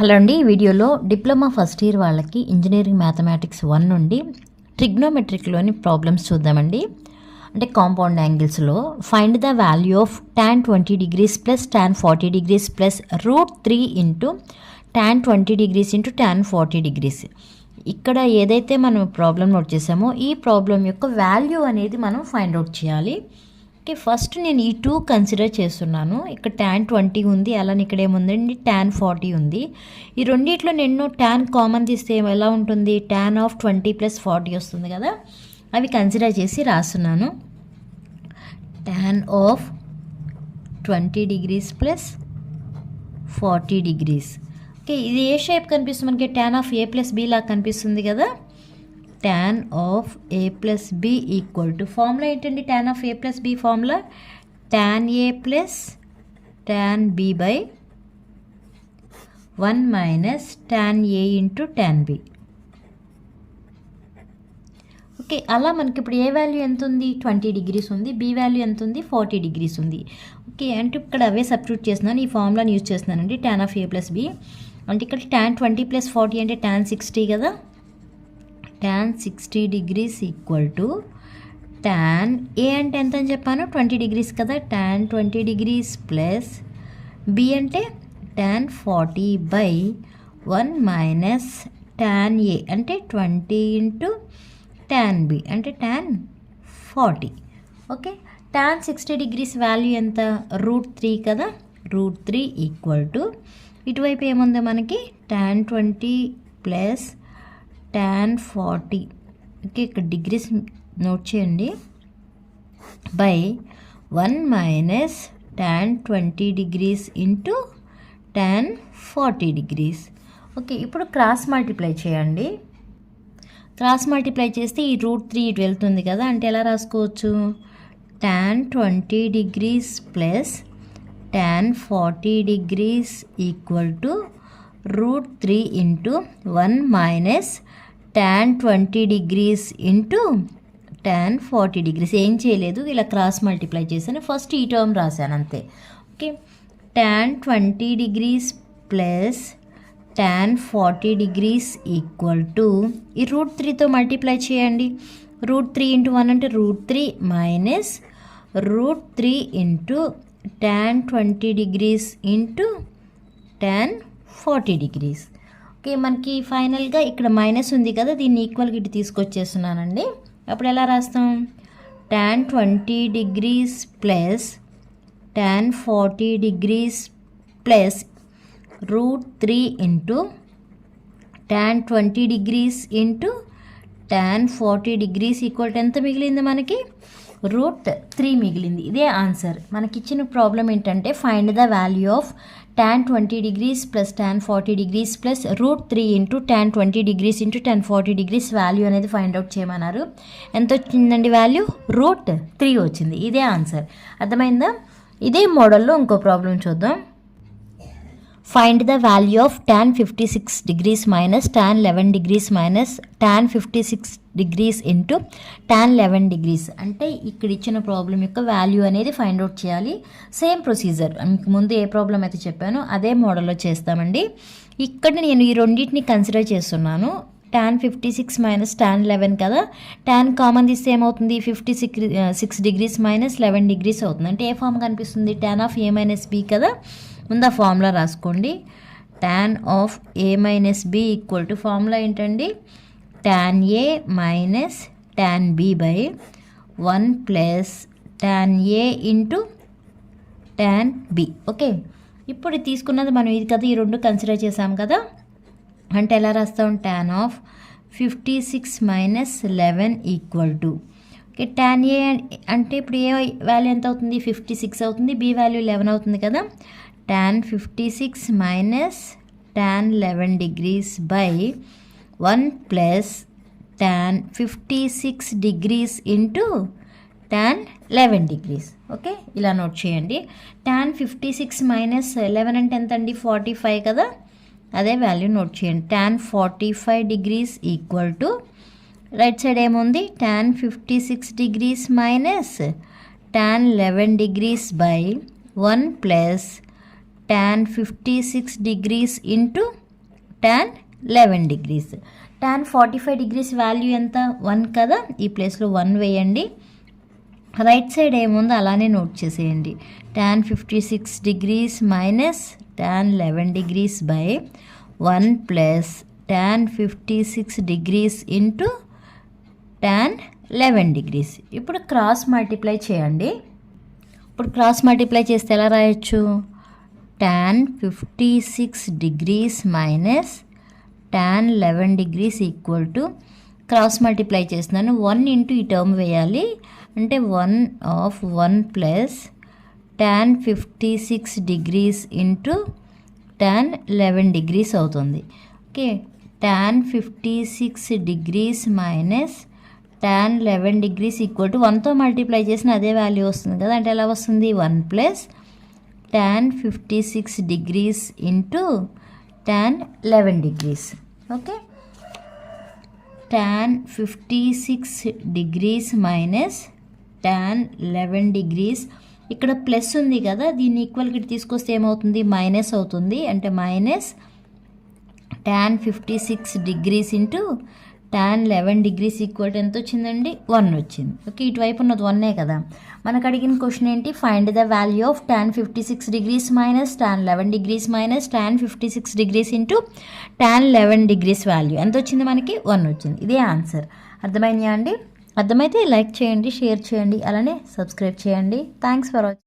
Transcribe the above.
Hello అండి, ఈ వీడియోలో డిప్లొమా ఫస్ట్ ఇయర్ వాళ్ళకి ఇంజనీరింగ్ మ్యాథమెటిక్స్ 1 నుండి ట్రిగ్నోమెట్రిక్లోని ప్రాబ్లమ్స్ చూద్దామండి. అంటే కాంపౌండ్ యాంగిల్స్లో find the value of tan20 degrees plus tan40 degrees plus √3 into tan20 degrees into tan40 degrees. ఇక్కడ ఏదైతే మనం ప్రాబ్లం నోట్ చేసామో ఈ ప్రాబ్లం యొక్క వాల్యూ అనేది మనం ఫైండ్ అవుట్ చేయాలి. ఓకే, ఫస్ట్ నేను ఈ 2 కన్సిడర్ చేస్తున్నాను. ఇక్కడ tan20 ఉంది, అలానే ఇక్కడ ఏముందండి tan40 ఉంది. ఈ రెండిట్లో నేను tan కామన్ తీస్తే ఎలా ఉంటుంది, tan ఆఫ్ 20 ప్లస్ 40 వస్తుంది కదా. అవి కన్సిడర్ చేసి రాస్తున్నాను. tan of 20 degrees plus 40 degrees. Okay, ఇది ఏ షేప్ కనిపిస్తుంది మనకి, tan of a plus b లాగా కనిపిస్తుంది కదా. tan of a plus b equal to formula ఏంటండి, tan of a plus b formula tan a plus tan b by 1 minus tan a into tan b. Okay, అలా మనకి ఇప్పుడు ఏ value ఎంత ఉంది, 20 degrees ఉంది. b వాల్యూ ఎంత ఉంది, 40 degrees ఉంది. ఓకే, అంటే ఇక్కడ అవే సబ్స్టిట్యూట్ చేస్తున్నాను, ఈ ఫార్ములాని యూజ్ చేస్తున్నానండి. tan of a plus b అంటే ఇక్కడ tan20 ప్లస్ 40 అంటే tan 60 కదా. tan 60 degrees equal to tan a అంటే ఎంత అని చెప్పాను, 20 డిగ్రీస్ కదా. tan 20 డిగ్రీస్ ప్లస్ b అంటే tan 40 by 1 minus tan a అంటే 20 ఇంటూ tan b అంటే tan 40. Okay, tan 60 degrees value ఎంత, √3 కదా. √3 ఈక్వల్ టు ఇటువైపు ఏముందో మనకి tan 20 ప్లస్ tan 40. ఓకే, ఇక్కడ డిగ్రీస్ నోట్ చేయండి, by 1 minus tan 20 degrees into tan 40 degrees. Okay, ఇప్పుడు క్రాస్ మల్టిప్లై చేయండి. క్రాస్ మల్టిప్లై చేస్తే ఈ √3 ఇటు వెళ్తుంది కదా, అంటే ఎలా రాసుకోవచ్చు, tan 20 degrees plus tan 40 degrees equal to √3 into 1 minus tan 20 degrees into tan 40 degrees. ఏం చేయలేదు, ఇలా క్రాస్ మల్టిప్లై చేశాను. ఫస్ట్ ఈ టర్మ్ రాశాను అంతే. Okay, tan 20 degrees plus tan 40 degrees equal to ఈ √3తో మల్టిప్లై చేయండి. √3 ఇంటూ 1 అంటే √3 minus √3 into tan 20 degrees into tan 40 degrees. Okay, మనకి ఫైనల్గా ఇక్కడ మైనస్ ఉంది కదా, దీన్ని ఈక్వల్గా ఇటు తీసుకొచ్చేస్తున్నానండి. అప్పుడు ఎలా రాస్తాం, tan 20 degrees plus tan 40 degrees plus √3 into tan 20 degrees into tan 40 degrees equal to ఎంత మిగిలింది మనకి, √3 మిగిలింది. ఇదే ఆన్సర్. మనకి ఇచ్చిన ప్రాబ్లం ఏంటంటే find the value of tan 20 degrees plus tan 40 degrees plus √3 into tan 20 degrees into tan 40 degrees value అనేది find out చేయమన్నారు. ఎంత వచ్చిందండి వాల్యూ, √3 వచ్చింది. ఇదే ఆన్సర్. అర్థమైందా. ఇదే మోడల్లో ఇంకో ప్రాబ్లం చూద్దాం. Find the value of tan 56 degrees minus tan 11 degrees minus tan 56 degrees into tan 11 degrees. అంటే ఇక్కడ ఇచ్చిన ప్రాబ్లం యొక్క వాల్యూ అనేది ఫైండ్ అవుట్ చేయాలి. సేమ్ ప్రొసీజర్, మీకు ముందు ఏ ప్రాబ్లం అయితే చెప్పానో అదే మోడల్లో చేస్తామండి. ఇక్కడ నేను ఈ రెండింటిని కన్సిడర్ చేస్తున్నాను. tan 56 మైనస్ tan 11 కదా, tan కామన్ తీస్తే ఏమవుతుంది, 56 డిగ్రీస్ మైనస్ 11 డిగ్రీస్ అవుతుంది. అంటే ఏ ఫామ్ కనిపిస్తుంది, tan of a minus b కదా. ముందు ఆ ఫార్ములా రాసుకోండి. tan of a minus b equal to formula ఏంటండి, tan a minus tan b by 1 plus tan a into tan b. Okay, ఇప్పుడు తీసుకున్నది మనం ఇది కదా, ఈ రెండు కన్సిడర్ చేసాం కదా. అంటే ఎలా రాస్తాం, tan of 56 minus 11 equal to, okay, tan a అంటే ఇప్పుడు ఏ వాల్యూ ఎంత అవుతుంది, 56 అవుతుంది. b వాల్యూ 11 అవుతుంది కదా. tan 56 minus tan 11 degrees by 1 plus tan 56 degrees into tan 11 degrees. Okay, ఇలా నోట్ చేయండి. tan 56 మైనస్ 11 అంటే ఎంత అండి, 45 కదా. అదే వాల్యూ నోట్ చేయండి. tan 45 degrees equal to right side ఏముంది, tan 56 degrees minus tan 11 degrees by 1 plus tan 56 degrees into tan 11 degrees. tan 45 degrees value ఎంత 1 కదా, ఈ ప్లేస్లో 1 వేయండి. రైట్ సైడ్ ఏముందో అలానే నోట్ చేసేయండి. tan 56 degrees minus tan 11 degrees by 1 plus tan 56 degrees into tan 11 degrees. ఇప్పుడు క్రాస్ మల్టిప్లై చేయండి. ఇప్పుడు క్రాస్ మల్టిప్లై చేస్తే ఎలా రాయొచ్చు? tan 56 degrees minus tan 11 degrees equal to, cross multiply చేస్తున్నాను, 1 ఇంటూ ఈ టర్మ్ వేయాలి, అంటే 1 plus tan 56 degrees into tan 11 degrees అవుతుంది. Okay, tan 56 degrees minus tan 11 degrees equal to 1తో మల్టిప్లై చేసిన అదే వాల్యూ వస్తుంది కదా, అంటే ఎలా వస్తుంది? 1 plus tan 56 degrees into tan 11 degrees. Okay, tan 56 degrees minus tan 11 degrees, ఇక్కడ ప్లస్ ఉంది కదా, దీన్ని ఈక్వల్కి తీసుకొస్తే ఏమవుతుంది? మైనస్ అవుతుంది, అంటే minus tan 56 degrees into tan 11 degrees equal to ఎంత వచ్చిందండి? 1 వచ్చింది. ఓకే, ఇటువైపు ఉన్నది 1 కదా. మనకు అడిగిన క్వశ్చన్ ఏంటి? Find the value of tan 56 degrees minus tan 11 degrees minus tan 56 degrees into tan 11 degrees value ఎంత వచ్చింది? మనకి 1 వచ్చింది. ఇదే ఆన్సర్. అర్థమైందా అండి? అర్థమైతే లైక్ చేయండి, షేర్ చేయండి, అలానే సబ్స్క్రైబ్ చేయండి. Thanks for watching.